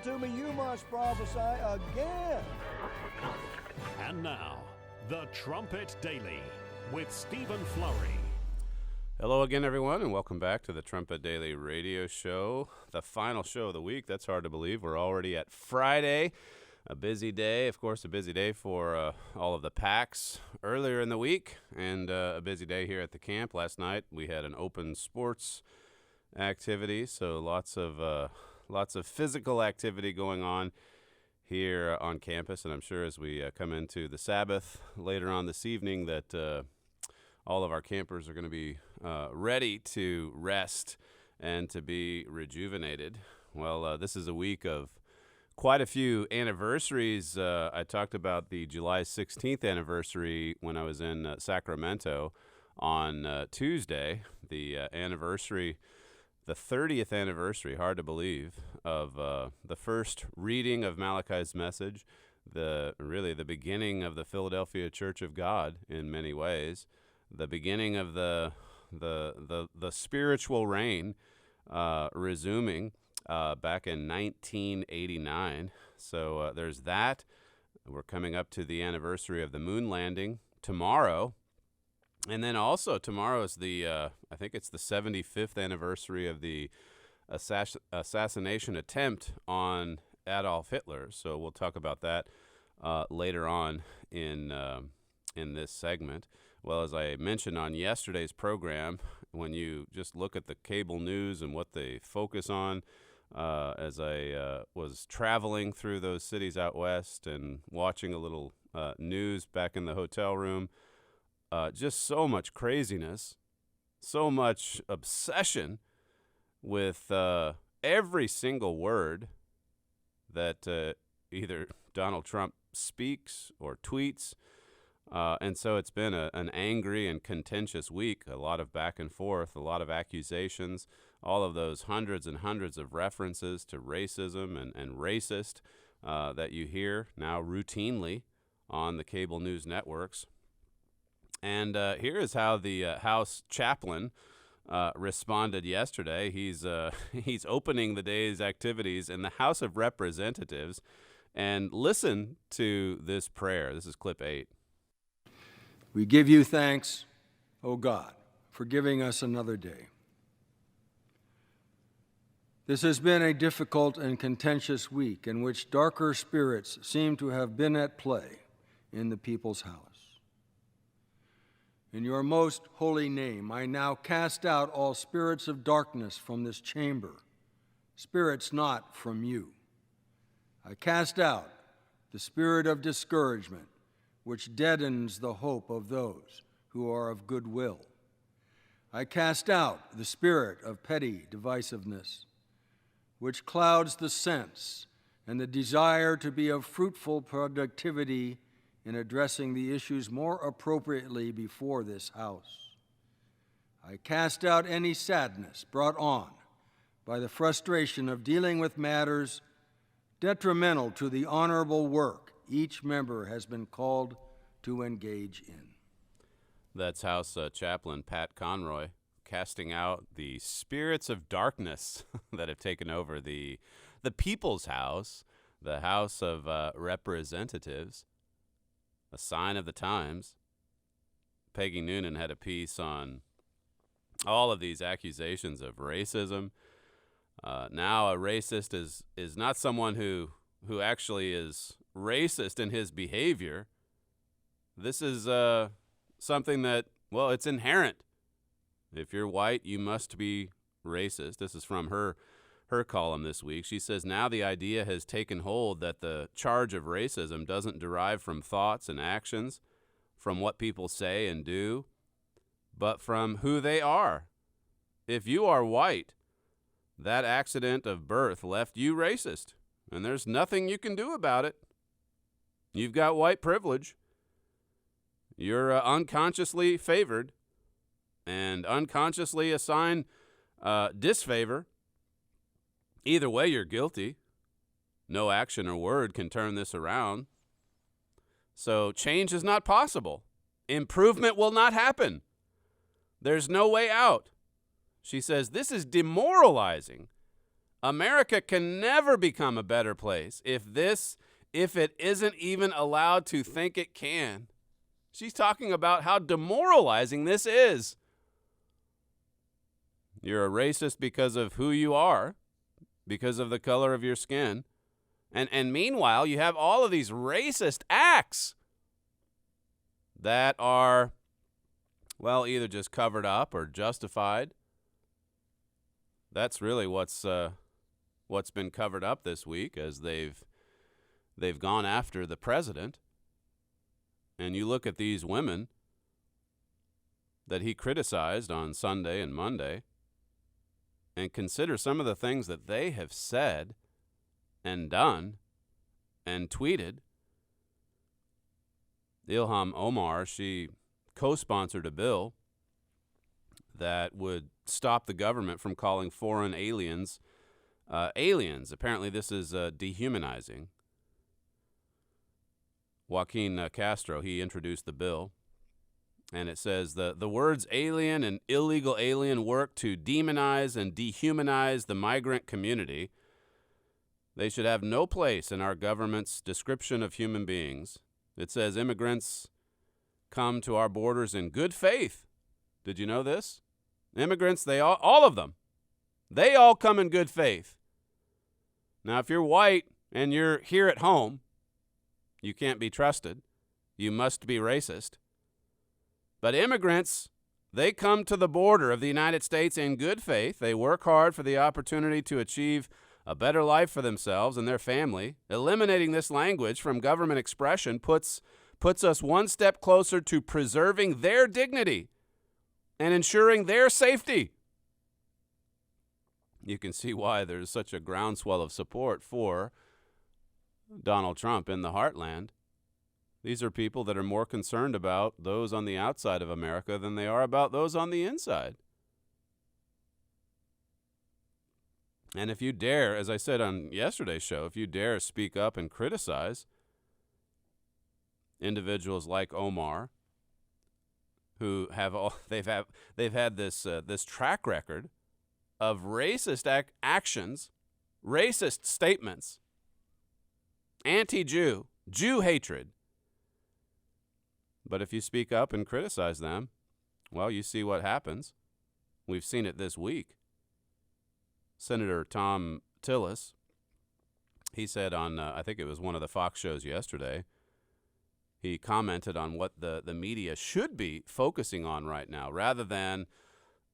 To me, you must prophesy again. And now, the Trumpet Daily with Stephen Flurry. Hello again, everyone, and welcome back to the Trumpet Daily radio show, the final show of the week. That's hard to believe. We're already at Friday, a busy day. Of course, a busy day for all of the PACs earlier in the week, and a busy day here at the camp. Last night, we had an open sports activity, so lots of physical activity going on here on campus, and I'm sure as we come into the Sabbath later on this evening that all of our campers are going to be ready to rest and to be rejuvenated. Well, this is a week of quite a few anniversaries. I talked about the July 16th anniversary when I was in Sacramento on Tuesday, the anniversary. The 30th anniversary, hard to believe, of the first reading of Malachi's message, the beginning of the Philadelphia Church of God in many ways, the beginning of the spiritual reign resuming back in 1989. So there's that. We're coming up to the anniversary of the moon landing tomorrow. And then also tomorrow is I think it's the 75th anniversary of the assassination attempt on Adolf Hitler. So we'll talk about that later on in this segment. Well, as I mentioned on yesterday's program, when you just look at the cable news and what they focus on, as I was traveling through those cities out west and watching a little news back in the hotel room, just so much craziness, so much obsession with every single word that either Donald Trump speaks or tweets. And so it's been an angry and contentious week, a lot of back and forth, a lot of accusations, all of those hundreds and hundreds of references to racism and racist that you hear now routinely on the cable news networks. And here is how the House chaplain responded yesterday. He's opening the day's activities in the House of Representatives. And listen to this prayer. This is clip 8. We give you thanks, O God, for giving us another day. This has been a difficult and contentious week in which darker spirits seem to have been at play in the people's house. In your most holy name, I now cast out all spirits of darkness from this chamber, spirits not from you. I cast out the spirit of discouragement, which deadens the hope of those who are of good will. I cast out the spirit of petty divisiveness, which clouds the sense and the desire to be of fruitful productivity in addressing the issues more appropriately before this House. I cast out any sadness brought on by the frustration of dealing with matters detrimental to the honorable work each member has been called to engage in. That's House Chaplain Pat Conroy casting out the spirits of darkness that have taken over the People's House, the House of Representatives. A sign of the times. Peggy Noonan had a piece on all of these accusations of racism. Now a racist is not someone who actually is racist in his behavior. This is something that, well, it's inherent. If you're white, you must be racist. This is from her column this week. She says, now the idea has taken hold that the charge of racism doesn't derive from thoughts and actions, from what people say and do, but from who they are. If you are white, that accident of birth left you racist, and there's nothing you can do about it. You've got white privilege. You're unconsciously favored and unconsciously assign disfavor. Either way, you're guilty. No action or word can turn this around. So change is not possible. Improvement will not happen. There's no way out. She says, this is demoralizing. America can never become a better place if it isn't even allowed to think it can. She's talking about how demoralizing this is. You're a racist because of who you are, because of the color of your skin. And meanwhile, you have all of these racist acts that are, well, either just covered up or justified. That's really what's been covered up this week, as they've gone after the president. And you look at these women that he criticized on Sunday and Monday and consider some of the things that they have said and done and tweeted. Ilham Omar, she co-sponsored a bill that would stop the government from calling foreign aliens aliens. Apparently this is dehumanizing. Joaquin Castro, he introduced the bill, and it says the words alien and illegal alien work to demonize and dehumanize the migrant community. They should have no place in our government's description of human beings. It says immigrants come to our borders in good faith. Did you know this? Immigrants, all of them, they all come in good faith. Now, if you're white and you're here at home, you can't be trusted. You must be racist. But immigrants, they come to the border of the United States in good faith. They work hard for the opportunity to achieve a better life for themselves and their family. Eliminating this language from government expression puts us one step closer to preserving their dignity and ensuring their safety. You can see why there's such a groundswell of support for Donald Trump in the heartland. These are people that are more concerned about those on the outside of America than they are about those on the inside. And if you dare, as I said on yesterday's show, if you dare speak up and criticize individuals like Omar, who they've had this track record of racist actions, racist statements, anti-Jew, Jew hatred. But if you speak up and criticize them, well, you see what happens. We've seen it this week. Senator Tom Tillis, he said on, I think it was one of the Fox shows yesterday, he commented on what the media should be focusing on right now, rather than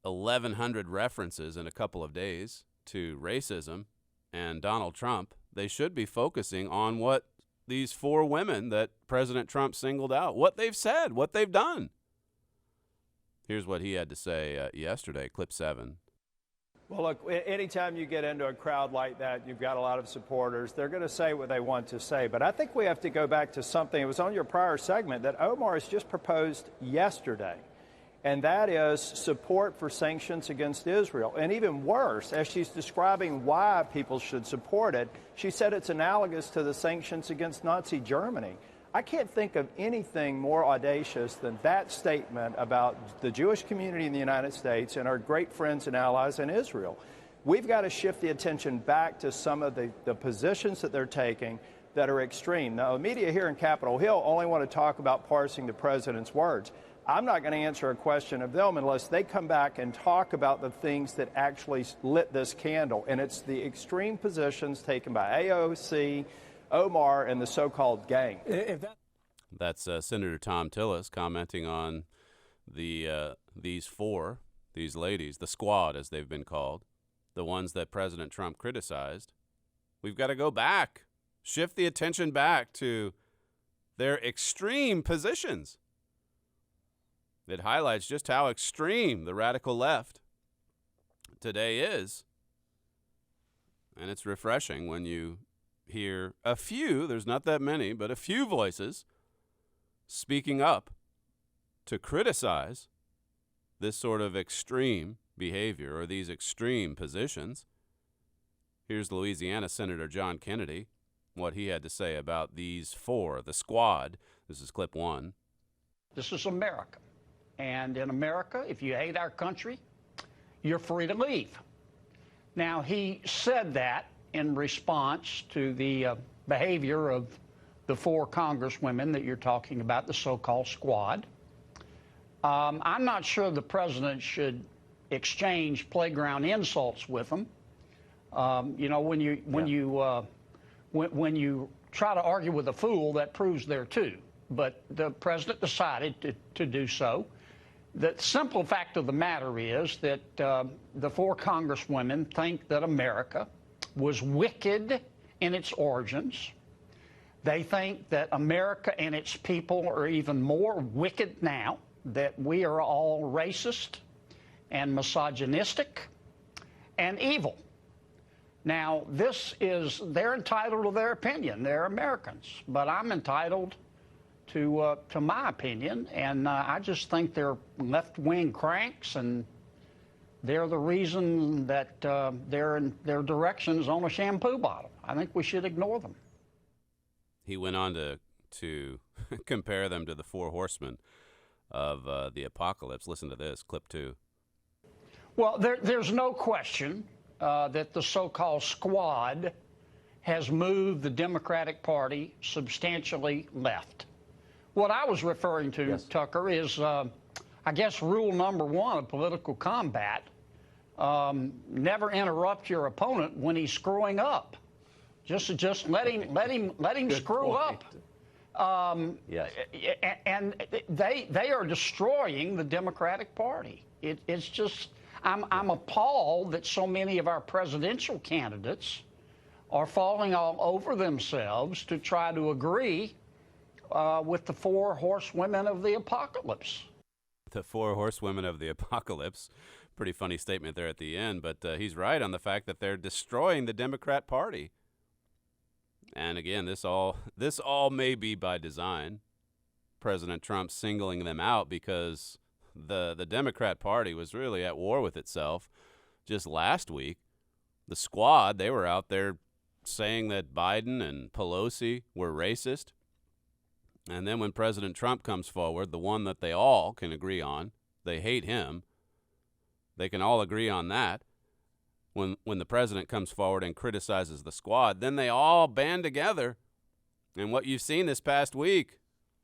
1,100 references in a couple of days to racism and Donald Trump. They should be focusing on what these four women that President Trump singled out, what they've said, what they've done. Here's what he had to say yesterday, clip 7. Well, look, anytime you get into a crowd like that, you've got a lot of supporters. They're going to say what they want to say. But I think we have to go back to something. It was on your prior segment that Omar has just proposed yesterday, and that is support for sanctions against Israel. And even worse, as she's describing why people should support it, she said it's analogous to the sanctions against Nazi Germany. I can't think of anything more audacious than that statement about the Jewish community in the United States and our great friends and allies in Israel. We've got to shift the attention back to some of the positions that they're taking that are extreme. Now, the media here in Capitol Hill only want to talk about parsing the president's words. I'm not going to answer a question of them unless they come back and talk about the things that actually lit this candle. And it's the extreme positions taken by AOC, Omar, and the so-called gang. That's Senator Tom Tillis commenting on these ladies, the squad as they've been called, the ones that President Trump criticized. We've got to go back, shift the attention back to their extreme positions. It highlights just how extreme the radical left today is. And it's refreshing when you hear a few, there's not that many, but a few voices speaking up to criticize this sort of extreme behavior or these extreme positions. Here's Louisiana Senator John Kennedy, what he had to say about these four, the squad. This is clip 1. This is America. And in America, if you hate our country, you're free to leave. Now, he said that in response to the behavior of the 4 congresswomen that you're talking about, the so-called squad. I'm not sure the president should exchange playground insults with them. You know, when you try to argue with a fool, that proves they're two. But the president decided to do so. The simple fact of the matter is that the 4 congresswomen think that America was wicked in its origins. They think that America and its people are even more wicked now, that we are all racist and misogynistic and evil. Now, they're entitled to their opinion. They're Americans, but I'm entitled to my opinion, and I just think they're left-wing cranks, and they're the reason that their direction's on a shampoo bottle. I think we should ignore them. He went on to compare them to the 4 horsemen of the apocalypse. Listen to this, clip 2. Well, there's no question that the so-called squad has moved the Democratic Party substantially left. What I was referring to, yes, Tucker, is, I guess, rule number 1 of political combat. Never interrupt your opponent when he's screwing up. Just let him screw up. Yes. And they are destroying the Democratic Party. It's just, I'm appalled that so many of our presidential candidates are falling all over themselves to try to agree with the 4 horsewomen of the apocalypse. The 4 horsewomen of the apocalypse. Pretty funny statement there at the end, but he's right on the fact that they're destroying the Democrat Party. And again, this all may be by design. President Trump singling them out because the Democrat Party was really at war with itself. Just last week, the squad, they were out there saying that Biden and Pelosi were racist. And then when President Trump comes forward, the one that they all can agree on, they hate him. They can all agree on that. When the president comes forward and criticizes the squad, then they all band together. And what you've seen this past week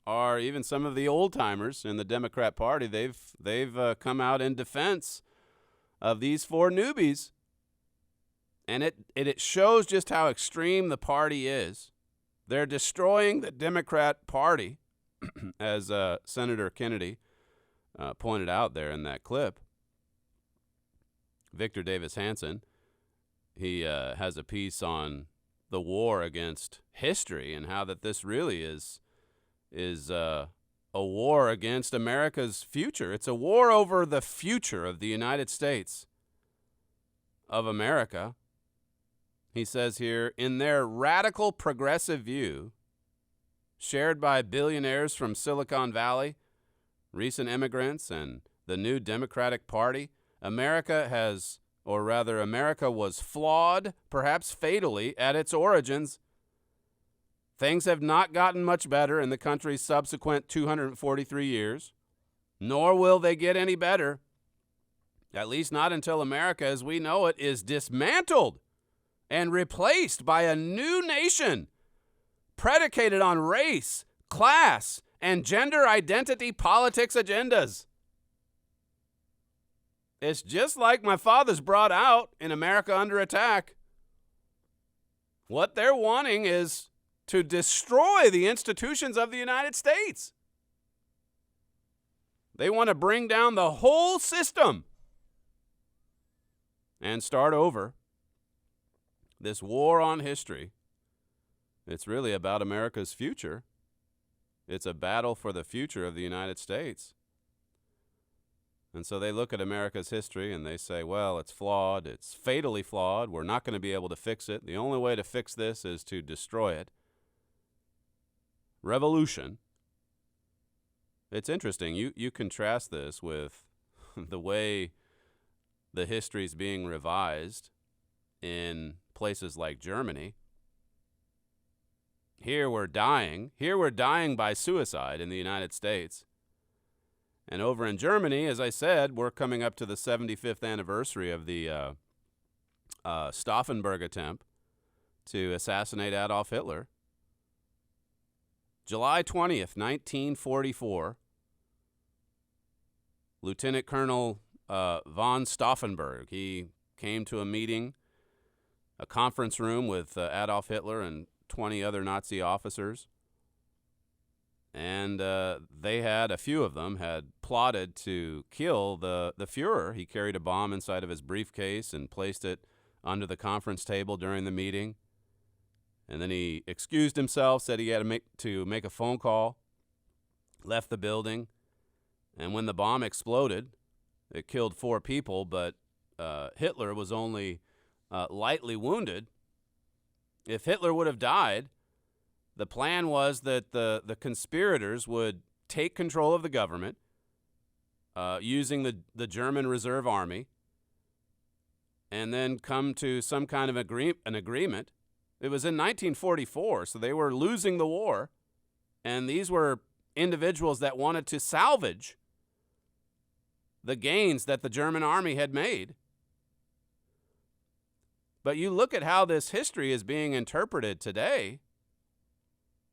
are even some of the old-timers in the Democrat Party. They've come out in defense of these 4 newbies. And it shows just how extreme the party is. They're destroying the Democrat Party, as Senator Kennedy pointed out there in that clip. Victor Davis Hanson, he has a piece on the war against history and how that this really is a war against America's future. It's a war over the future of the United States of America. He says here, in their radical progressive view, shared by billionaires from Silicon Valley, recent immigrants, and the new Democratic Party, America was flawed, perhaps fatally, at its origins. Things have not gotten much better in the country's subsequent 243 years, nor will they get any better, at least not until America as we know it is dismantled and replaced by a new nation predicated on race, class, and gender identity politics agendas. It's just like my fathers brought out in America Under Attack. What they're wanting is to destroy the institutions of the United States. They want to bring down the whole system and start over. This war on history, it's really about America's future. It's a battle for the future of the United States. And so they look at America's history and they say, well, it's flawed. It's fatally flawed. We're not going to be able to fix it. The only way to fix this is to destroy it. Revolution. It's interesting. You contrast this with the way the history is being revised in places like Germany. Here we're dying. Here we're dying by suicide in the United States. And over in Germany, as I said, we're coming up to the 75th anniversary of the Stauffenberg attempt to assassinate Adolf Hitler. July 20th, 1944, Lieutenant Colonel von Stauffenberg, he came to a meeting, a conference room with Adolf Hitler and 20 other Nazi officers. And they had, a few of them, had plotted to kill the Fuhrer. He carried a bomb inside of his briefcase and placed it under the conference table during the meeting. And then he excused himself, said he had to make a phone call, left the building. And when the bomb exploded, it killed 4 people, but Hitler was only lightly wounded. If Hitler would have died, the plan was that the conspirators would take control of the government using the German Reserve Army and then come to some kind of an agreement. It was in 1944, so they were losing the war, and these were individuals that wanted to salvage the gains that the German army had made. But you look at how this history is being interpreted today.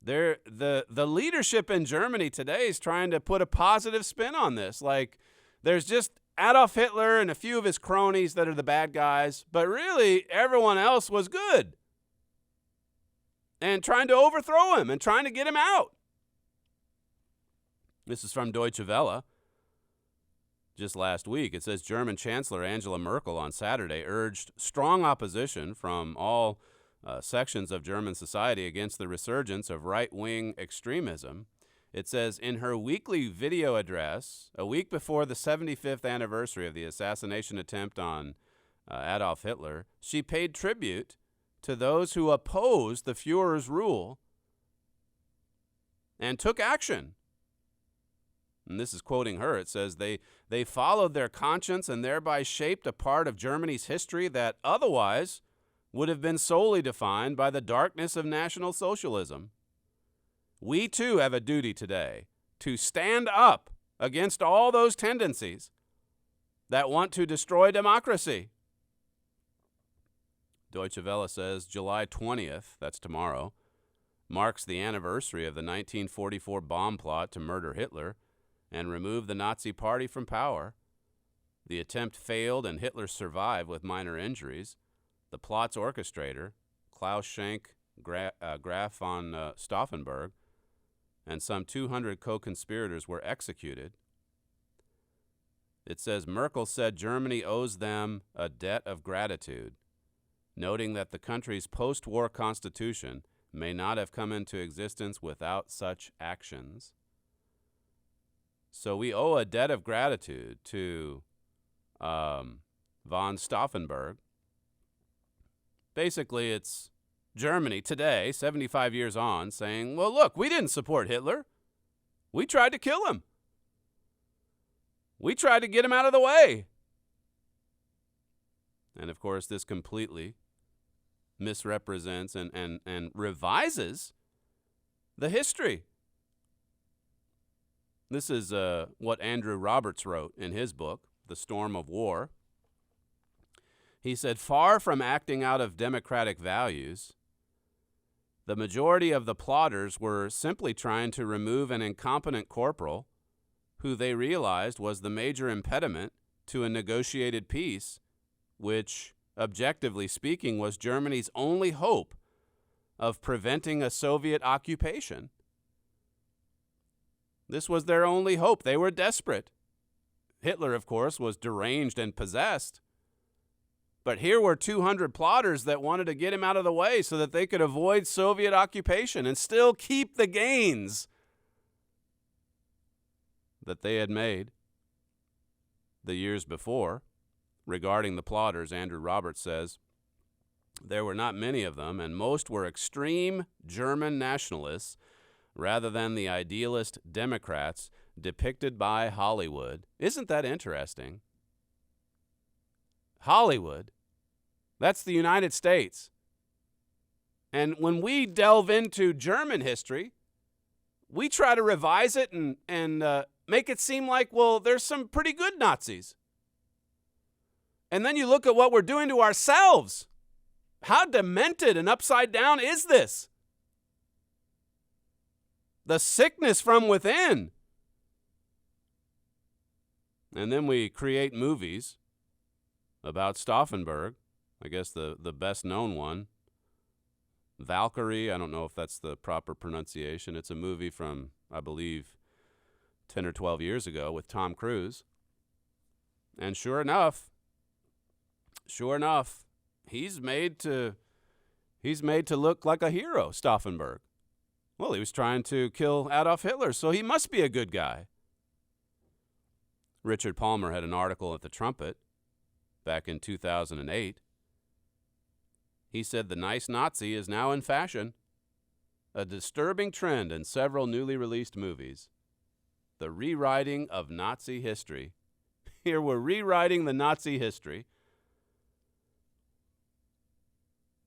The leadership in Germany today is trying to put a positive spin on this. Like, there's just Adolf Hitler and a few of his cronies that are the bad guys, but really everyone else was good. And trying to overthrow him and trying to get him out. This is from Deutsche Welle. Just last week, it says German Chancellor Angela Merkel on Saturday urged strong opposition from all sections of German society against the resurgence of right-wing extremism. It says, in her weekly video address, a week before the 75th anniversary of the assassination attempt on Adolf Hitler, she paid tribute to those who opposed the Fuhrer's rule and took action. And this is quoting her. It says, they followed their conscience and thereby shaped a part of Germany's history that otherwise would have been solely defined by the darkness of National Socialism. We too have a duty today to stand up against all those tendencies that want to destroy democracy. Deutsche Welle says July 20th, that's tomorrow, marks the anniversary of the 1944 bomb plot to murder Hitler and remove the Nazi Party from power. The attempt failed and Hitler survived with minor injuries. The plot's orchestrator, Klaus Schenk Graf von Stauffenberg, and some 200 co-conspirators were executed. It says Merkel said Germany owes them a debt of gratitude, noting that the country's post-war constitution may not have come into existence without such actions. So we owe a debt of gratitude to von Stauffenberg. Basically, it's Germany today, 75 years on, saying, well, look, we didn't support Hitler. We tried to kill him. We tried to get him out of the way. And, of course, this completely misrepresents and revises the history. This is what Andrew Roberts wrote in his book, The Storm of War. He said, far from acting out of democratic values, the majority of the plotters were simply trying to remove an incompetent corporal who they realized was the major impediment to a negotiated peace, which, objectively speaking, was Germany's only hope of preventing a Soviet occupation. This was their only hope. They were desperate. Hitler, of course, was deranged and possessed. But here were 200 plotters that wanted to get him out of the way so that they could avoid Soviet occupation and still keep the gains that they had made the years before. Regarding the plotters, Andrew Roberts says, there were not many of them, and most were extreme German nationalists rather than the idealist Democrats depicted by Hollywood. Isn't that interesting? Hollywood, that's the United States. And when we delve into German history, we try to revise it and make it seem like, well, there's some pretty good Nazis. And then you look at what we're doing to ourselves. How demented and upside down is this? The sickness from within. And then we create movies about Stauffenberg. I guess the best known one. Valkyrie, I don't know if that's the proper pronunciation. It's a movie from, I believe, 10 or 12 years ago with Tom Cruise. And sure enough, he's made to look like a hero, Stauffenberg. Well, he was trying to kill Adolf Hitler, so he must be a good guy. Richard Palmer had an article at the Trumpet back in 2008. He said the nice Nazi is now in fashion, a disturbing trend in several newly released movies. The rewriting of Nazi history. Here we're rewriting the Nazi history.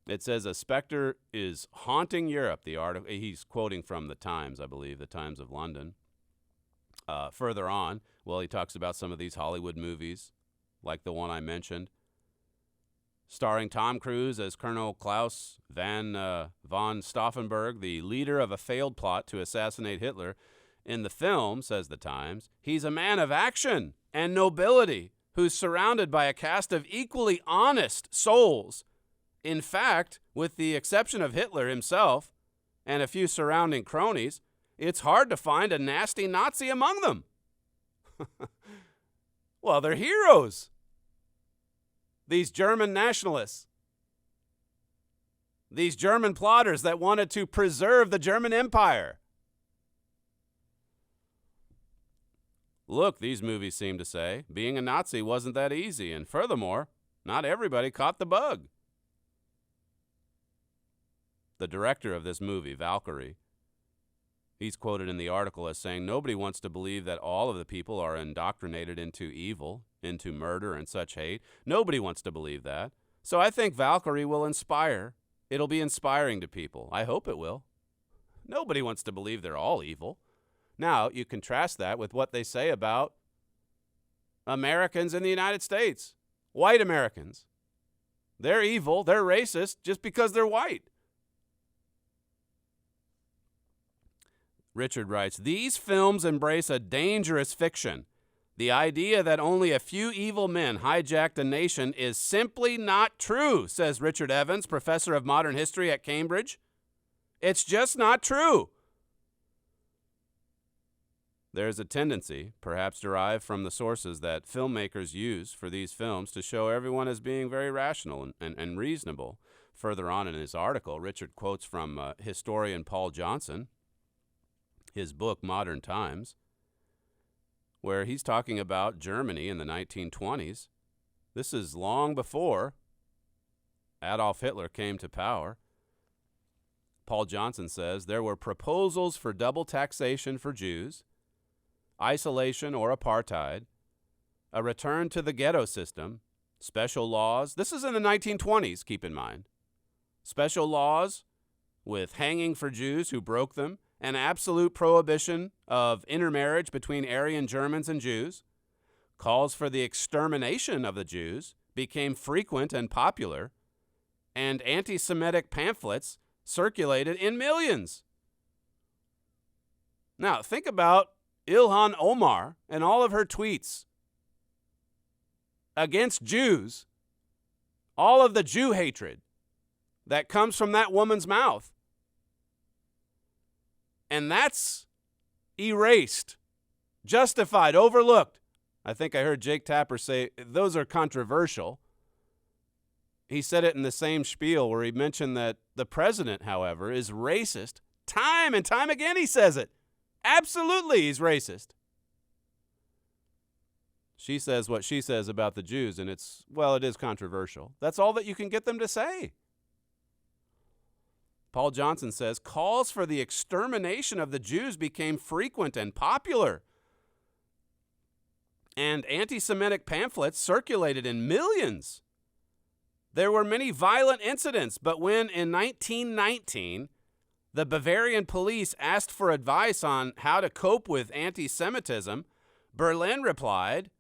It says a specter is haunting Europe. The article, he's quoting from the Times, I believe, the Times of London. Further on, well, he talks about some of these Hollywood movies, like the one I mentioned, starring Tom Cruise as Colonel Klaus von Stauffenberg, the leader of a failed plot to assassinate Hitler. In the film, says the Times, he's a man of action and nobility who's surrounded by a cast of equally honest souls. In fact, with the exception of Hitler himself and a few surrounding cronies, it's hard to find a nasty Nazi among them. Well, they're heroes. These German nationalists. These German plotters that wanted to preserve the German Empire. Look, these movies seem to say, being a Nazi wasn't that easy, and furthermore, not everybody caught the bug. The director of this movie, Valkyrie, he's quoted in the article as saying, nobody wants to believe that all of the people are indoctrinated into evil, into murder and such hate. Nobody wants to believe that. So I think Valkyrie will inspire. It'll be inspiring to people. I hope it will. Nobody wants to believe they're all evil. Now, you contrast that with what they say about Americans in the United States, white Americans. They're evil, they're racist just because they're white. Richard writes, these films embrace a dangerous fiction. The idea that only a few evil men hijacked a nation is simply not true, says Richard Evans, professor of modern history at Cambridge. It's just not true. There's a tendency, perhaps derived from the sources that filmmakers use for these films, to show everyone as being very rational and reasonable. Further on in his article, Richard quotes from historian Paul Johnson, his book, Modern Times, where he's talking about Germany in the 1920s. This is long before Adolf Hitler came to power. Paul Johnson says there were proposals for double taxation for Jews, isolation or apartheid, a return to the ghetto system, special laws. This is in the 1920s, keep in mind. Special laws with hanging for Jews who broke them, an absolute prohibition of intermarriage between Aryan Germans and Jews. Calls for the extermination of the Jews became frequent and popular, and anti-Semitic pamphlets circulated in millions. Now, think about Ilham Omar and all of her tweets against Jews, all of the Jew hatred that comes from that woman's mouth. And that's erased, justified, overlooked. I think I heard Jake Tapper say those are controversial. He said it in the same spiel where he mentioned that the president, however, is racist. Time and time again he says it. Absolutely, he's racist. She says what she says about the Jews, and it is controversial. That's all that you can get them to say. Paul Johnson says, calls for the extermination of the Jews became frequent and popular. And anti-Semitic pamphlets circulated in millions. There were many violent incidents, but when in 1919, the Bavarian police asked for advice on how to cope with anti-Semitism, Berlin replied,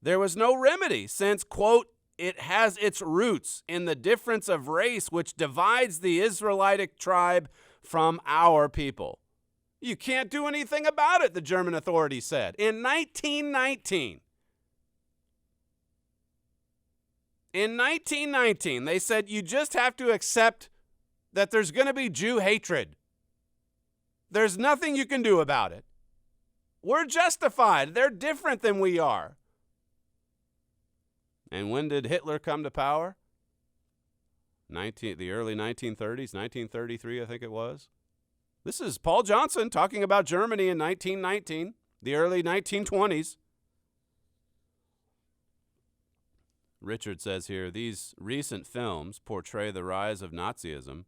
there was no remedy since, quote, it has its roots in the difference of race which divides the Israelitic tribe from our people. You can't do anything about it, the German authorities said. In 1919, they said you just have to accept that there's going to be Jew hatred. There's nothing you can do about it. We're justified. They're different than we are. And when did Hitler come to power? The early 1930s, 1933, I think it was. This is Paul Johnson talking about Germany in 1919, the early 1920s. Richard says here, these recent films portray the rise of Nazism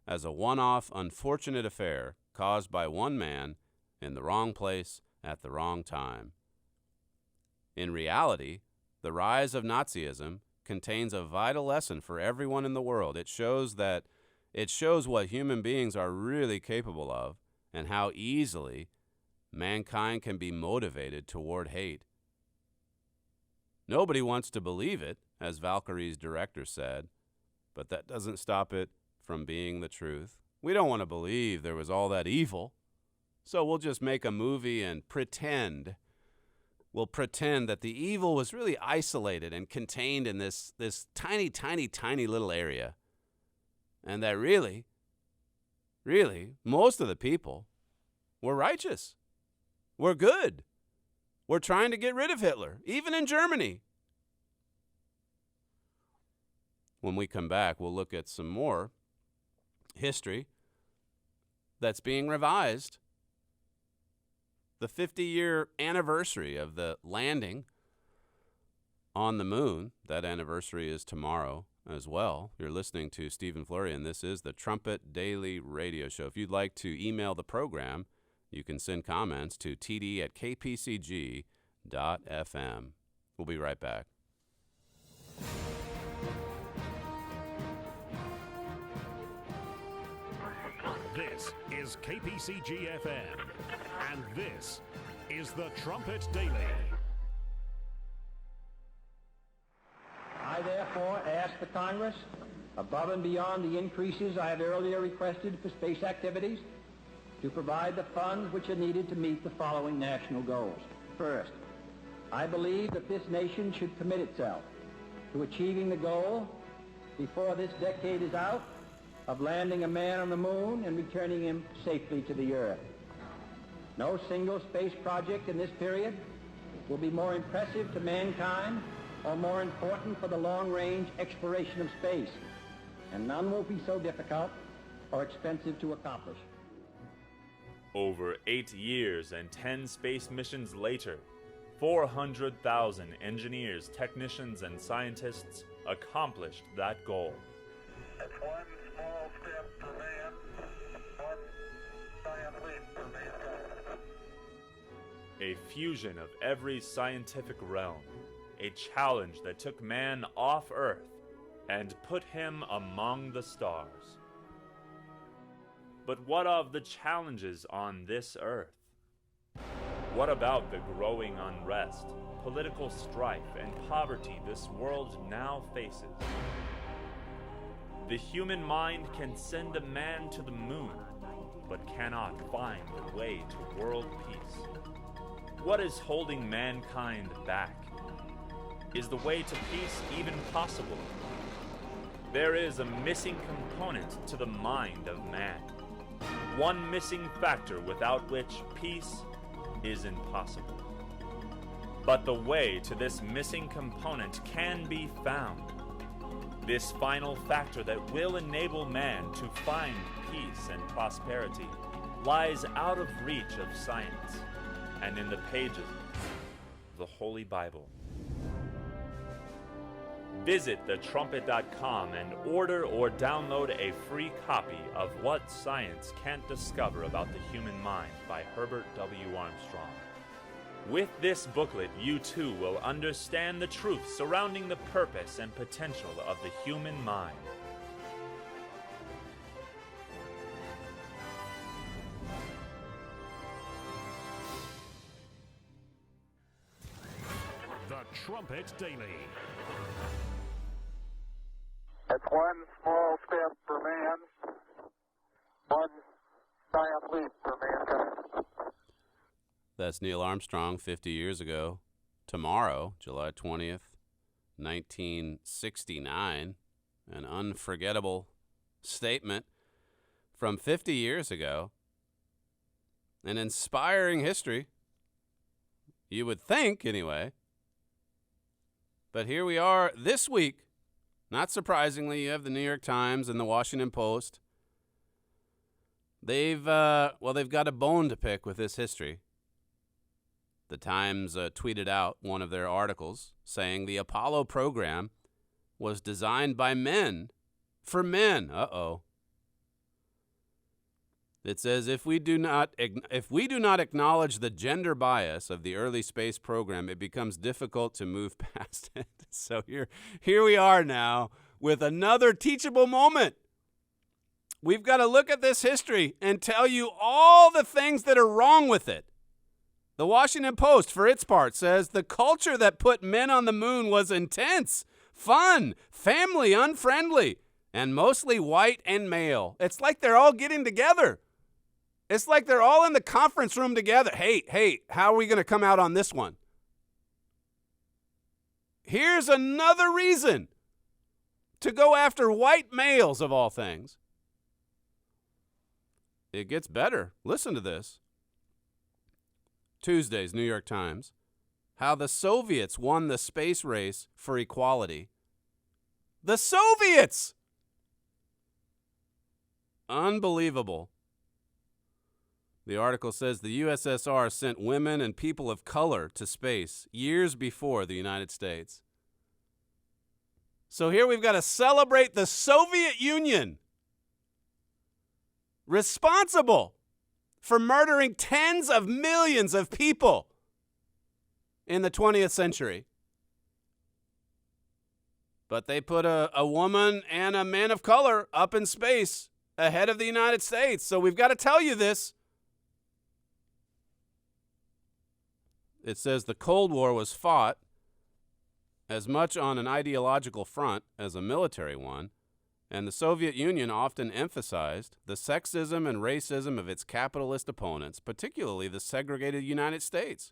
as a one-off, unfortunate affair caused by one man in the wrong place at the wrong time. In reality, the rise of Nazism contains a vital lesson for everyone in the world. It shows what human beings are really capable of and how easily mankind can be motivated toward hate. Nobody wants to believe it, as Valkyrie's director said, but that doesn't stop it from being the truth. We don't want to believe there was all that evil, so we'll just make a movie and pretend. We'll pretend that the evil was really isolated and contained in this tiny, tiny, tiny little area. And that really, most of the people were righteous. We're good. We're trying to get rid of Hitler, even in Germany. When we come back, we'll look at some more history that's being revised. The 50-year anniversary of the landing on the moon. That anniversary is tomorrow as well. You're listening to Stephen Flurry, and this is the Trumpet Daily Radio Show. If you'd like to email the program, you can send comments to td@kpcg.fm. We'll be right back. This is KPCG-FM, and this is the Trumpet Daily. I therefore ask the Congress, above and beyond the increases I have earlier requested for space activities, to provide the funds which are needed to meet the following national goals. First, I believe that this nation should commit itself to achieving the goal, before this decade is out, of landing a man on the moon and returning him safely to the Earth. No single space project in this period will be more impressive to mankind or more important for the long-range exploration of space, and none will be so difficult or expensive to accomplish. Over 8 years and 10 space missions later, 400,000 engineers, technicians, and scientists accomplished that goal. That's one small step for man, one giant leap for mankind. A fusion of every scientific realm, a challenge that took man off Earth and put him among the stars. But what of the challenges on this Earth? What about the growing unrest, political strife, and poverty this world now faces? The human mind can send a man to the moon, but cannot find the way to world peace. What is holding mankind back? Is the way to peace even possible? There is a missing component to the mind of man. One missing factor without which peace is impossible. But the way to this missing component can be found. This final factor that will enable man to find peace and prosperity lies out of reach of science and in the pages of the Holy Bible. Visit thetrumpet.com and order or download a free copy of What Science Can't Discover About the Human Mind by Herbert W. Armstrong. With this booklet, you too will understand the truth surrounding the purpose and potential of the human mind. The Trumpet Daily. giant leap for mankind. That's Neil Armstrong 50 years ago. Tomorrow, July 20th, 1969, an unforgettable statement from 50 years ago. An inspiring history, you would think, anyway. But here we are this week. Not surprisingly, you have the New York Times and the Washington Post. They've got a bone to pick with this history. The Times tweeted out one of their articles saying the Apollo program was designed by men for men. It says if we do not acknowledge the gender bias of the early space program, it becomes difficult to move past it. So here we are now with another teachable moment. We've got to look at this history and tell you all the things that are wrong with it. The Washington Post, for its part, says the culture that put men on the moon was intense, fun, family unfriendly, and mostly white and male. It's like they're all getting together. It's like they're all in the conference room together. Hey, how are we going to come out on this one? Here's another reason to go after white males of all things. It gets better. Listen to this. Tuesday's New York Times. How the Soviets won the space race for equality. The Soviets! Unbelievable. The article says the USSR sent women and people of color to space years before the United States. So here we've got to celebrate the Soviet Union, responsible for murdering tens of millions of people in the 20th century. But they put a woman and a man of color up in space ahead of the United States. So we've got to tell you this. It says the Cold War was fought as much on an ideological front as a military one, and the Soviet Union often emphasized the sexism and racism of its capitalist opponents, particularly the segregated United States.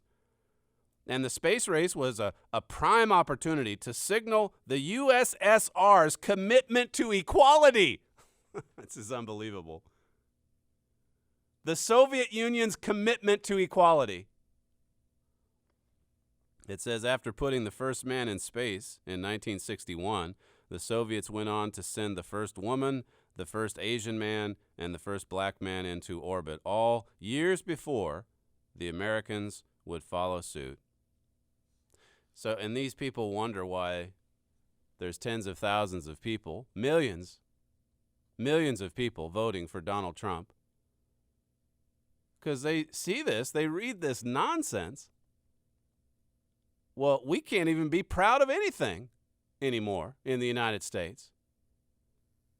And the space race was a prime opportunity to signal the USSR's commitment to equality. This is unbelievable. The Soviet Union's commitment to equality. It says after putting the first man in space in 1961, the Soviets went on to send the first woman, the first Asian man, and the first black man into orbit, all years before the Americans would follow suit. So, and these people wonder why there's tens of thousands of people, millions of people voting for Donald Trump. Because they see this, they read this nonsense. Well, we can't even be proud of anything anymore in the United States.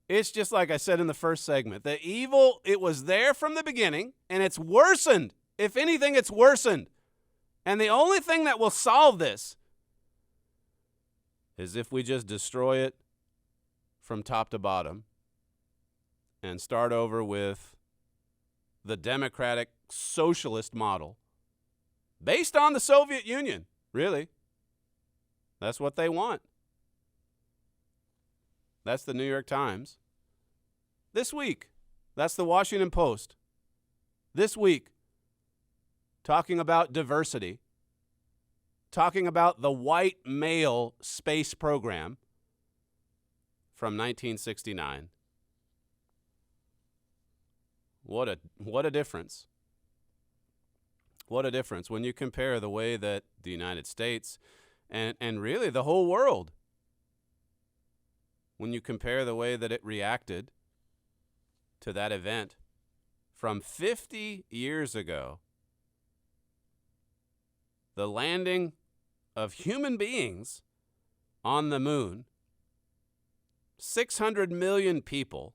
It's just like I said in the first segment. The evil, it was there from the beginning, and it's worsened. If anything, it's worsened. And the only thing that will solve this is if we just destroy it from top to bottom and start over with the democratic socialist model based on the Soviet Union. Really. That's what they want. That's the New York Times. This week, that's the Washington Post. This week, talking about diversity, talking about the white male space program from 1969. What a difference. What a difference when you compare the way that the United States and really the whole world, when you compare the way that it reacted to that event from 50 years ago, the landing of human beings on the moon, 600 million people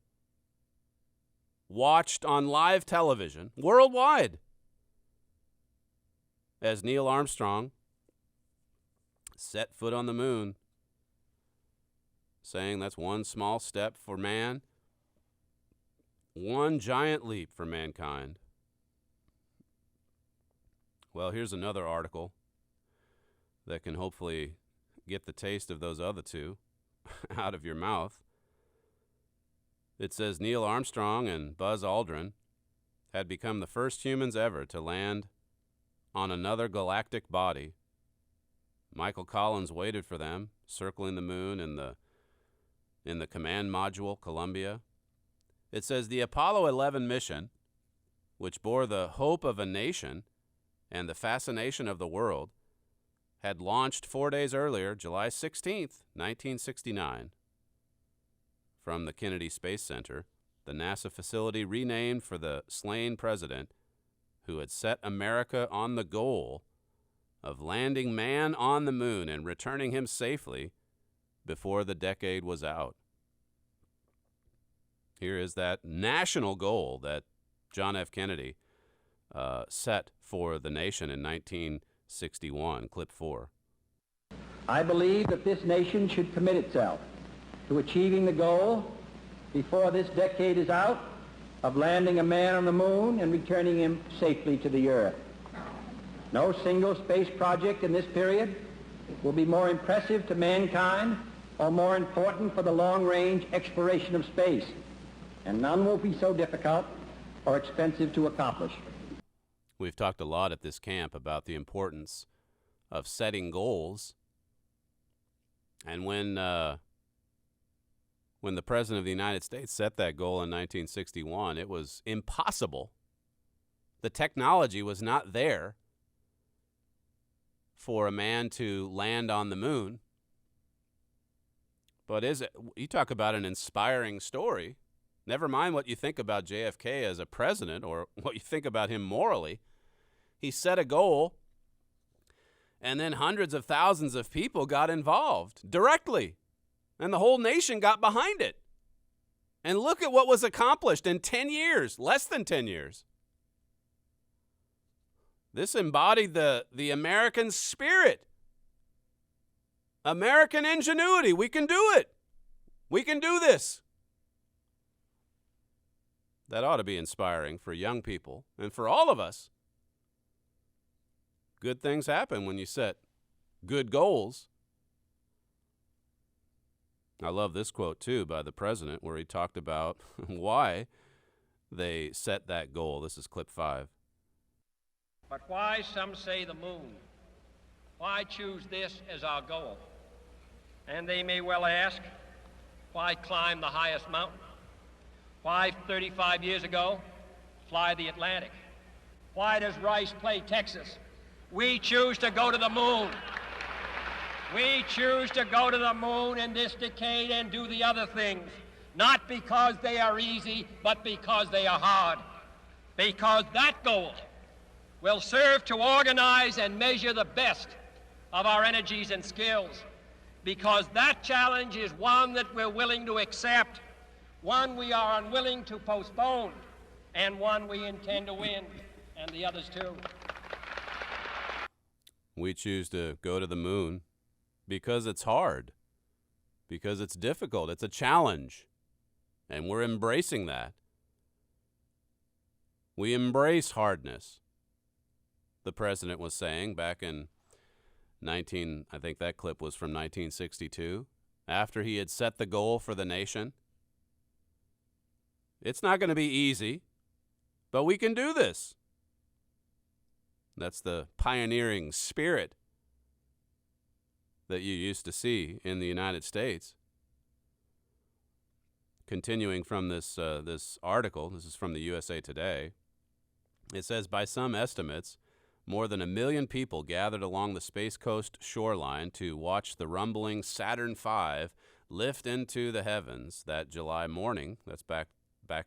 watched on live television worldwide as Neil Armstrong set foot on the moon, saying that's one small step for man, One giant leap for mankind. Well, here's another article that can hopefully get the taste of those other two out of your mouth. It says Neil Armstrong and Buzz Aldrin had become the first humans ever to land on another galactic body. Michael Collins waited for them, circling the moon in the command module, Columbia. It says the Apollo 11 mission, which bore the hope of a nation and the fascination of the world, had launched 4 days earlier, July 16th, 1969. From the Kennedy Space Center, the NASA facility renamed for the slain president who had set America on the goal of landing man on the moon and returning him safely before the decade was out. Here is that national goal that John F. Kennedy set for the nation in 1961, clip 4. I believe that this nation should commit itself to achieving the goal before this decade is out of landing a man on the moon and returning him safely to the earth. No single space project in this period will be more impressive to mankind or more important for the long-range exploration of space, and none will be so difficult or expensive to accomplish. We've talked a lot at this camp about the importance of setting goals. And when the President of the United States set that goal in 1961, it was impossible. The technology was not there for a man to land on the moon. But you talk about an inspiring story. Never mind what you think about JFK as a president or what you think about him morally. He set a goal, and then hundreds of thousands of people got involved directly, and the whole nation got behind it. And look at what was accomplished in 10 years, less than 10 years. This embodied the American spirit, American ingenuity. We can do it. We can do this. That ought to be inspiring for young people and for all of us. Good things happen when you set good goals. I love this quote, too, by the president, where he talked about why they set that goal. This is clip 5. But why, some say, the moon? Why choose this as our goal? And they may well ask, why climb the highest mountain? Why, 35 years ago, fly the Atlantic? Why does Rice play Texas? We choose to go to the moon. We choose to go to the moon in this decade and do the other things, not because they are easy, but because they are hard. Because that goal will serve to organize and measure the best of our energies and skills. Because that challenge is one that we're willing to accept, one we are unwilling to postpone, and one we intend to win, and the others too. We choose to go to the moon because it's hard, because it's difficult, it's a challenge, and we're embracing that. We embrace hardness, the president was saying back in I think that clip was from 1962, after he had set the goal for the nation. It's not going to be easy, but we can do this. That's the pioneering spirit that you used to see in the United States. Continuing from this article, this is from the USA Today. It says, by some estimates, more than 1 million people gathered along the Space Coast shoreline to watch the rumbling Saturn V lift into the heavens that July morning. That's back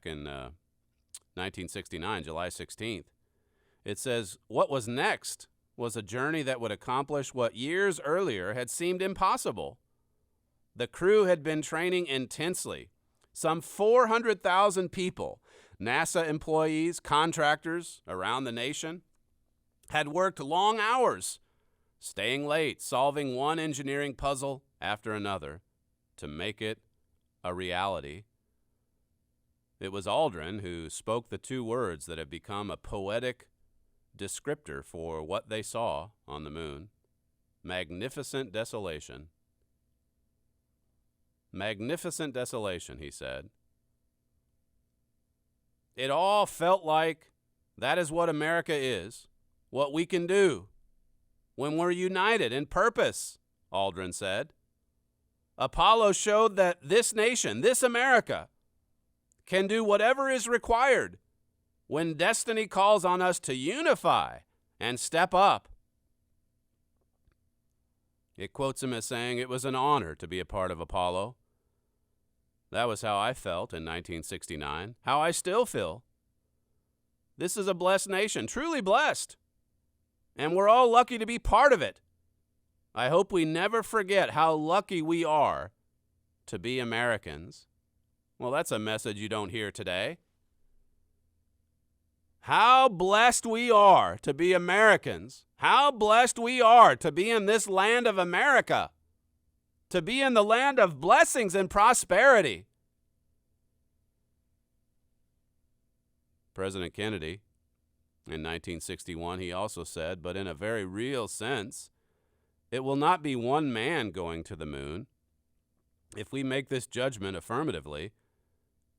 in 1969, July 16th. It says, what was next was a journey that would accomplish what years earlier had seemed impossible. The crew had been training intensely. Some 400,000 people, NASA employees, contractors around the nation, had worked long hours, staying late, solving one engineering puzzle after another to make it a reality. It was Aldrin who spoke the two words that have become a poetic descriptor for what they saw on the moon. Magnificent desolation. Magnificent desolation, he said. It all felt like that is what America is, what we can do when we're united in purpose, Aldrin said. Apollo showed that this nation, this America, can do whatever is required when destiny calls on us to unify and step up. It quotes him as saying, "It was an honor to be a part of Apollo." That was how I felt in 1969, how I still feel. This is a blessed nation, truly blessed, and we're all lucky to be part of it. I hope we never forget how lucky we are to be Americans. Well, that's a message you don't hear today. How blessed we are to be Americans. How blessed we are to be in this land of America. To be in the land of blessings and prosperity. President Kennedy, in 1961, he also said, but in a very real sense, it will not be one man going to the moon. If we make this judgment affirmatively,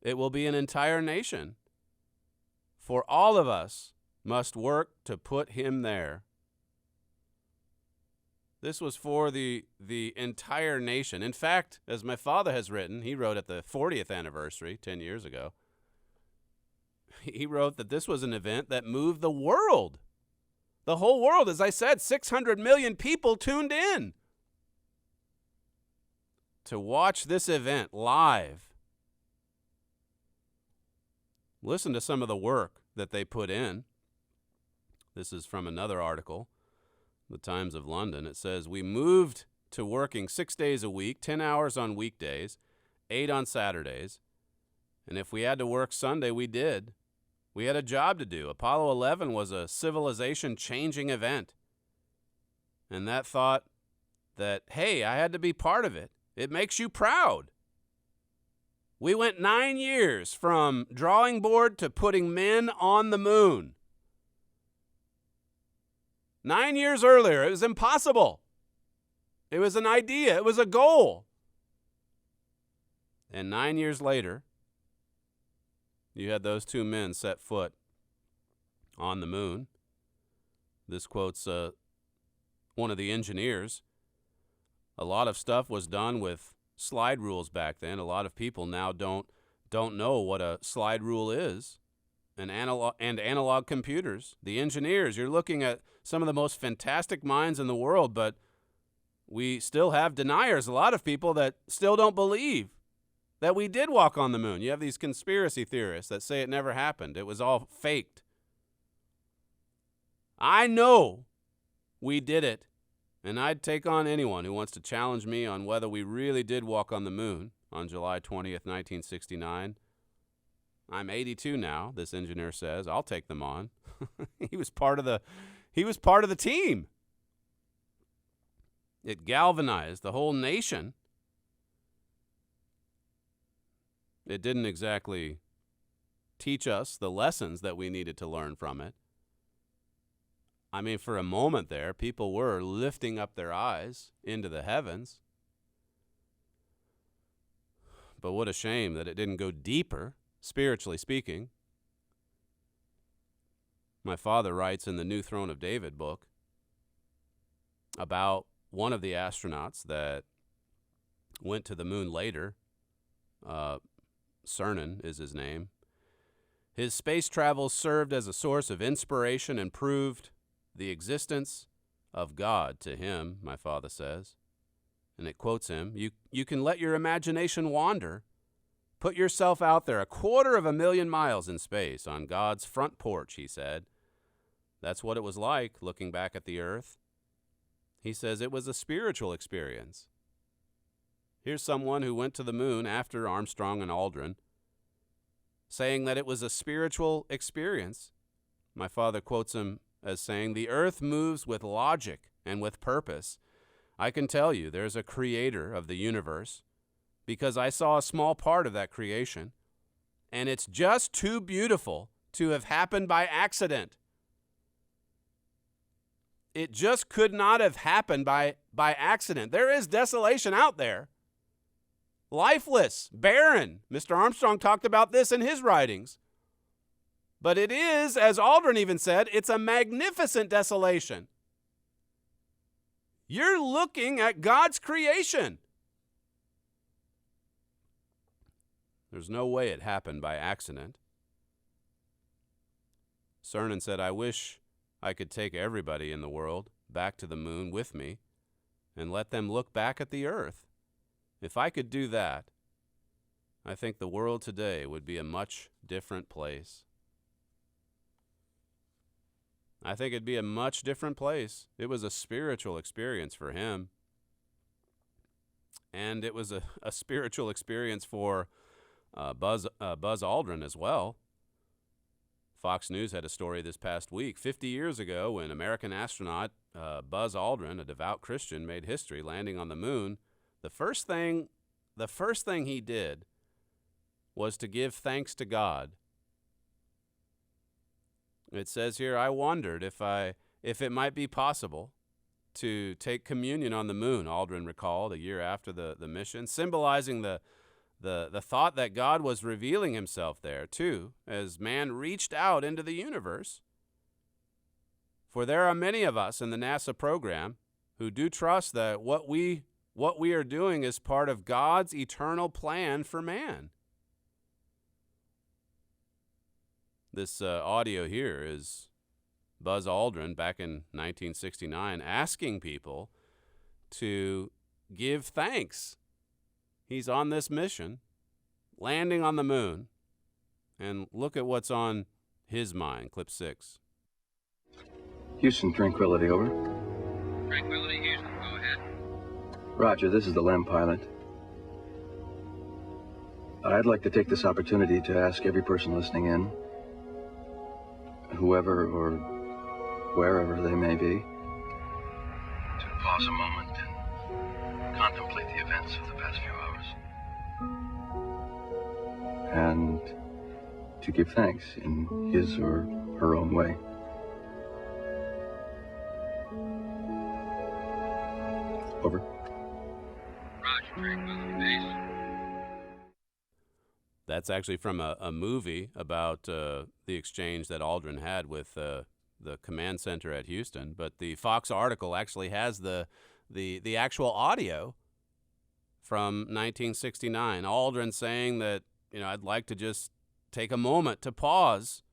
it will be an entire nation. For all of us must work to put him there. This was for the entire nation. In fact, as my father has written, he wrote at the 40th anniversary 10 years ago, he wrote that this was an event that moved the world. The whole world, as I said, 600 million people tuned in to watch this event live. Listen to some of the work that they put in. This is from another article, The Times of London. It says, we moved to working 6 days a week, 10 hours on weekdays, 8 on Saturdays. And if we had to work Sunday, we did. We had a job to do. Apollo 11 was a civilization-changing event. And that thought that, hey, I had to be part of it, it makes you proud. We went 9 years from drawing board to putting men on the moon. 9 years earlier, it was impossible. It was an idea. It was a goal. And 9 years later, you had those two men set foot on the moon. This quotes one of the engineers. A lot of stuff was done with slide rules back then. A lot of people now don't know what a slide rule is. And analog computers. The engineers, you're looking at some of the most fantastic minds in the world, but we still have deniers, a lot of people that still don't believe that we did walk on the moon. You have these conspiracy theorists that say it never happened. It was all faked. I know we did it, and I'd take on anyone who wants to challenge me on whether we really did walk on the moon on July 20th, 1969. I'm 82 now, this engineer says. I'll take them on. He was part of the team. It galvanized the whole nation. It didn't exactly teach us the lessons that we needed to learn from it. I mean, for a moment there, people were lifting up their eyes into the heavens. But what a shame that it didn't go deeper, spiritually speaking. My father writes in the New Throne of David book about one of the astronauts that went to the moon later. Cernan is his name. His space travels served as a source of inspiration and proved the existence of God to him, my father says. And it quotes him, you can let your imagination wander. Put yourself out there 250,000 miles in space on God's front porch, he said. That's what it was like looking back at the earth. He says it was a spiritual experience. Here's someone who went to the moon after Armstrong and Aldrin, saying that it was a spiritual experience. My father quotes him as saying, the earth moves with logic and with purpose. I can tell you there's a creator of the universe because I saw a small part of that creation. and it's just too beautiful to have happened by accident. It just could not have happened by accident. There is desolation out there. Lifeless, barren. Mr. Armstrong talked about this in his writings. But it is, as Aldrin even said, it's a magnificent desolation. You're looking at God's creation. There's no way it happened by accident. Cernan said, I wish I could take everybody in the world back to the moon with me and let them look back at the earth. If I could do that, I think the world today would be a much different place. I think it'd be a much different place. It was a spiritual experience for him. And it was a spiritual experience for Buzz Aldrin as well. Fox News had a story this past week. 50 years ago, when American astronaut Buzz Aldrin, a devout Christian, made history landing on the moon, the first thing he did was to give thanks to God. It says here, I wondered if it might be possible to take communion on the moon, Aldrin recalled a year after the mission, symbolizing the thought that God was revealing himself there, too, as man reached out into the universe. For there are many of us in the NASA program who do trust that what we are doing is part of God's eternal plan for man. This audio here is Buzz Aldrin back in 1969 asking people to give thanks. He's on this mission, landing on the moon, and look at what's on his mind. Clip 6. Houston, Tranquility, over. Tranquility, Houston, go ahead. Roger, this is the LEM pilot. I'd like to take this opportunity to ask every person listening in, whoever or wherever they may be, to pause a moment and contemplate the events of the past few hours. And to give thanks in his or her own way. Over. Roger, Tranquility Base. That's actually from a movie about the exchange that Aldrin had with the command center at Houston. But the Fox article actually has the actual audio from 1969. Aldrin saying that, I'd like to just take a moment to pause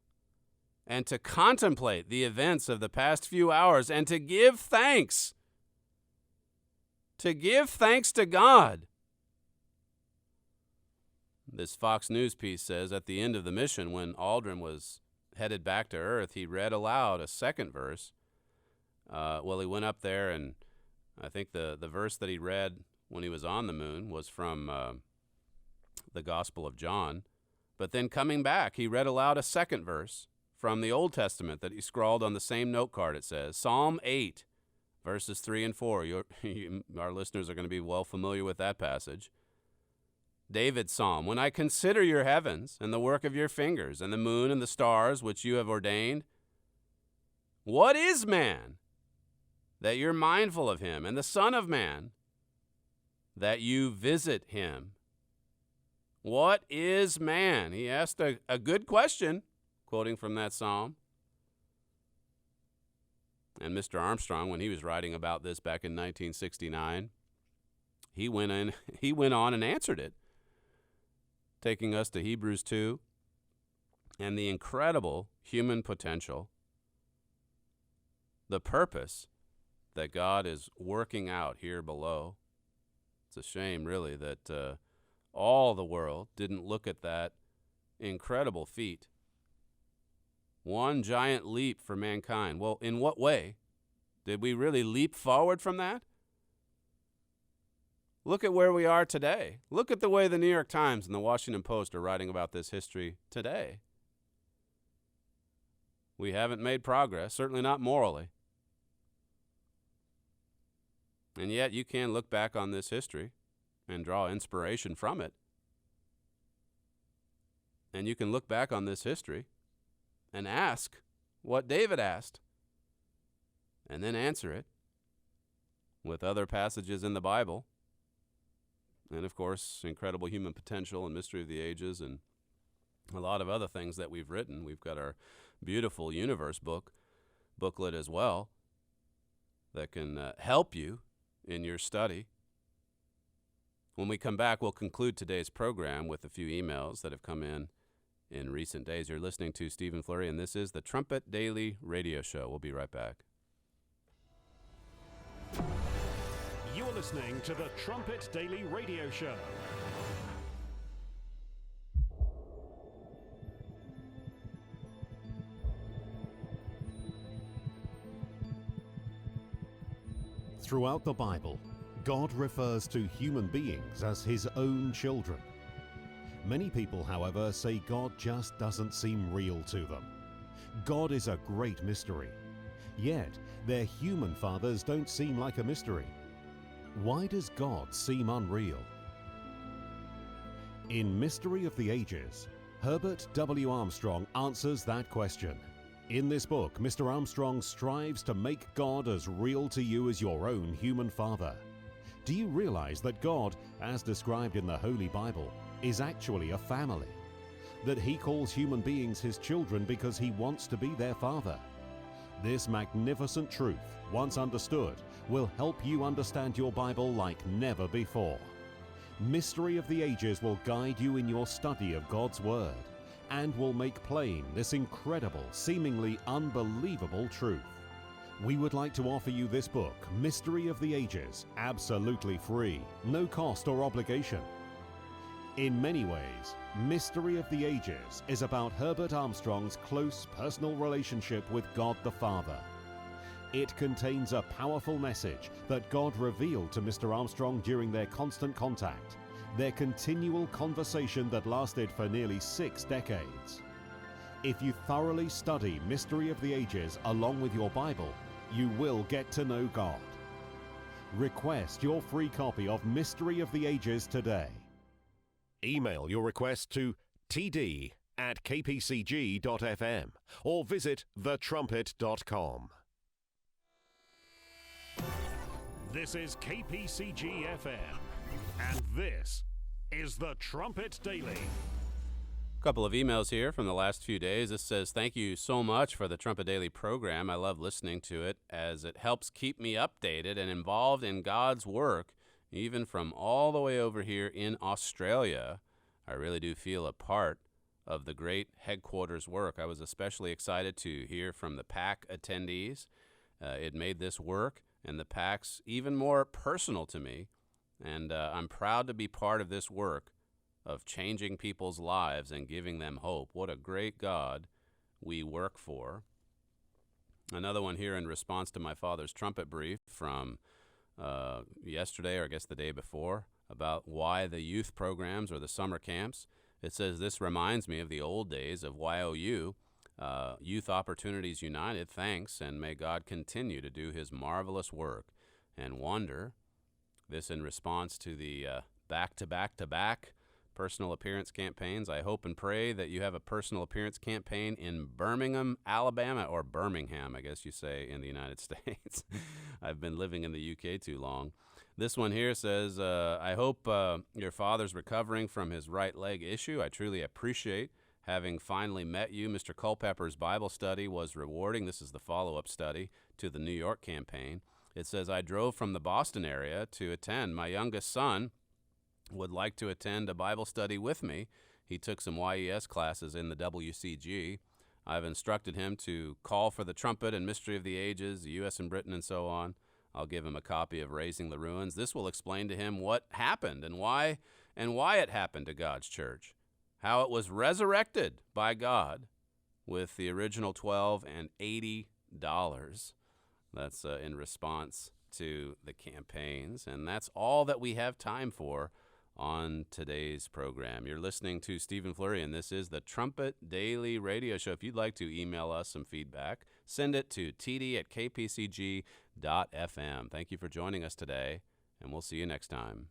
and to contemplate the events of the past few hours and to give thanks. To give thanks to God. This Fox News piece says at the end of the mission, when Aldrin was headed back to Earth, he read aloud a second verse. He went up there, and I think the verse that he read when he was on the moon was from the Gospel of John. But then coming back, he read aloud a second verse from the Old Testament that he scrawled on the same note card. It says, Psalm 8, verses 3 and 4. Our listeners are going to be well familiar with that passage. David's psalm, when I consider your heavens and the work of your fingers and the moon and the stars which you have ordained, what is man that you're mindful of him, and the son of man that you visit him? What is man? He asked a good question, quoting from that psalm. And Mr. Armstrong, when he was writing about this back in 1969, he went on and answered it, taking us to Hebrews 2 and the incredible human potential, the purpose that God is working out here below. It's a shame, really, that all the world didn't look at that incredible feat. One giant leap for mankind. Well, in what way? Did we really leap forward from that? Look at where we are today. Look at the way the New York Times and the Washington Post are writing about this history today. We haven't made progress, certainly not morally. And yet you can look back on this history and draw inspiration from it. And you can look back on this history and ask what David asked, and then answer it with other passages in the Bible. And, of course, Incredible Human Potential and Mystery of the Ages and a lot of other things that we've written. We've got our beautiful Universe booklet as well that can help you in your study. When we come back, we'll conclude today's program with a few emails that have come in recent days. You're listening to Stephen Flurry, and this is the Trumpet Daily Radio Show. We'll be right back. You're listening to the Trumpet Daily Radio Show. Throughout the Bible, God refers to human beings as his own children. Many people, however, say God just doesn't seem real to them. God is a great mystery. Yet, their human fathers don't seem like a mystery. Why does God seem unreal? In Mystery of the Ages, Herbert W. Armstrong answers that question. In this book, Mr. Armstrong strives to make God as real to you as your own human father. Do you realize that God, as described in the Holy Bible, is actually a family? That he calls human beings his children because he wants to be their father? This magnificent truth, once understood, will help you understand your Bible like never before. Mystery of the Ages will guide you in your study of God's Word and will make plain this incredible, seemingly unbelievable truth. We would like to offer you this book, Mystery of the Ages, absolutely free, no cost or obligation. In many ways, Mystery of the Ages is about Herbert Armstrong's close personal relationship with God the Father. It contains a powerful message that God revealed to Mr. Armstrong during their constant contact, their continual conversation that lasted for nearly 6 decades. If you thoroughly study Mystery of the Ages along with your Bible, you will get to know God. Request your free copy of Mystery of the Ages today. Email your request to td@kpcg.fm or visit thetrumpet.com. This is KPCG FM, and this is the Trumpet Daily. A couple of emails here from the last few days. This says, thank you so much for the Trumpet Daily program. I love listening to it as it helps keep me updated and involved in God's work, even from all the way over here in Australia. I really do feel a part of the great headquarters work. I was especially excited to hear from the PAC attendees. It made this work and the PACs even more personal to me, and I'm proud to be part of this work of changing people's lives and giving them hope. What a great God we work for. Another one here in response to my father's trumpet brief from yesterday, or I guess the day before, about why the youth programs or the summer camps. It says, this reminds me of the old days of YOU, Youth Opportunities United. Thanks, and may God continue to do his marvelous work and wonder. This in response to the back-to-back-to-back personal appearance campaigns. I hope and pray that you have a personal appearance campaign in Birmingham, Alabama, or Birmingham, I guess you say, in the United States. I've been living in the UK too long. This one here says, I hope your father's recovering from his right leg issue. I truly appreciate having finally met you. Mr. Culpepper's Bible study was rewarding. This is the follow-up study to the New York campaign. It says, I drove from the Boston area to attend. My youngest son would like to attend a Bible study with me. He took some YES classes in the WCG. I've instructed him to call for the trumpet and Mystery of the Ages, the U.S. and Britain, and so on. I'll give him a copy of Raising the Ruins. This will explain to him what happened and why it happened to God's church, how it was resurrected by God with the original $12 and $80. That's in response to the campaigns, and that's all that we have time for on today's program. You're listening to Stephen Flurry, and this is the Trumpet Daily Radio Show. If you'd like to email us some feedback, send it to td@kpcg.fm. Thank you for joining us today, and we'll see you next time.